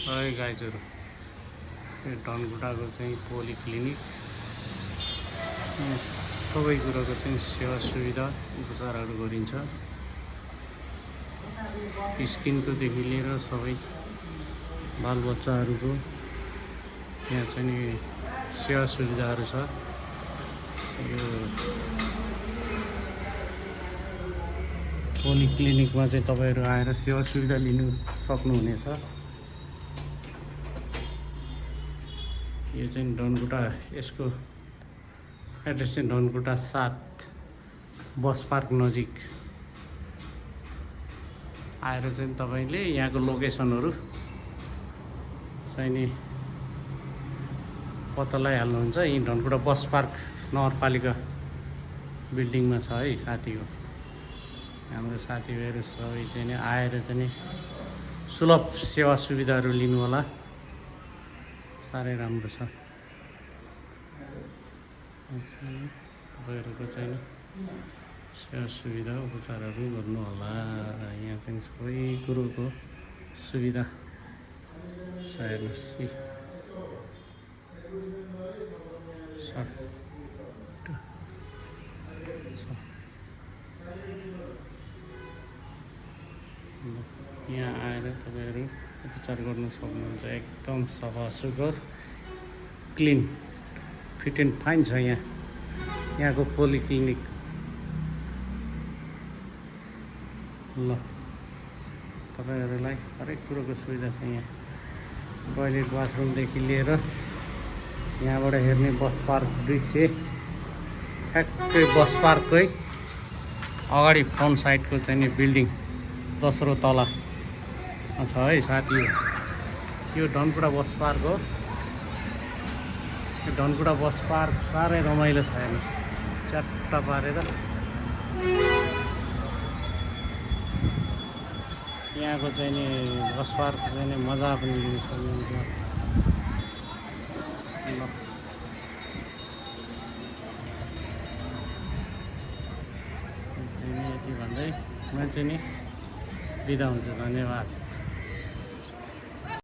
है गाइजहरू, यो धनकुटाको चाहिँ पोलिक्लिनिक सबै कुराको चाहिँ सेवा सुविधा उपचारहरू गरिन्छ। स्किनकोदेखि लिएर सबै बालबच्चाहरूको यहाँ चाहिँ नि सेवा सुविधाहरू छ। यो पोलिक्लिनिकमा चाहिँ तपाईँहरू आएर सेवा सुविधा लिनु सक्नुहुनेछ। यो चाहिँ धनकुटा, यसको एड्रेस चाहिँ धनकुटा 7 बस पार्क नजिक आएर चाहिँ तपाईँले यहाँको लोकेसनहरू चाहिँ नि पत्ता लगाइहाल्नुहुन्छ। यही धनकुटा बस पार्क नगरपालिका बिल्डिङमा छ है साथीको। हाम्रो साथीभाइहरू सबै चाहिँ नि आएर चाहिँ नि सुलभ सेवा सुविधाहरू लिनु होला। साह्रै राम्रो छ। तपाईँहरूको चाहिँ सेवा सुविधा उपचारहरू गर्नु होला। यहाँ चाहिँ सबै कुरोको सुविधा छ। हेर्नुहोस् यहाँ आएर तपाईँहरू उपचार गर्न सक्नुहुन्छ। एकदम सफा सुग्घर क्लिन फिट एन्ड फाइन छ यहाँको पोलिक्लिनिक। ल तपाईँहरूलाई हरेक कुरोको सुविधा छ यहाँ। टोयलेट बाथरुमदेखि लिएर यहाँबाट हेर्ने बस पार्क दृश्य ठ्याक्कै बस पार्ककै अगाडि फ्रन्ट साइडको चाहिँ नि बिल्डिङ दोस्रो तला छ है साथी। यो धनकुटा बस पार्क हो। यो धनकुटा बस पार्क साह्रै रमाइलो छ। हेर्नुहोस् च्याट्टा पारेर यहाँको चाहिँ नि बस पार्क चाहिँ नि मजा पनि लिन सक्नुहुन्छ। यति भन्दै म चाहिँ नि बिदा हुन्छु। धन्यवाद।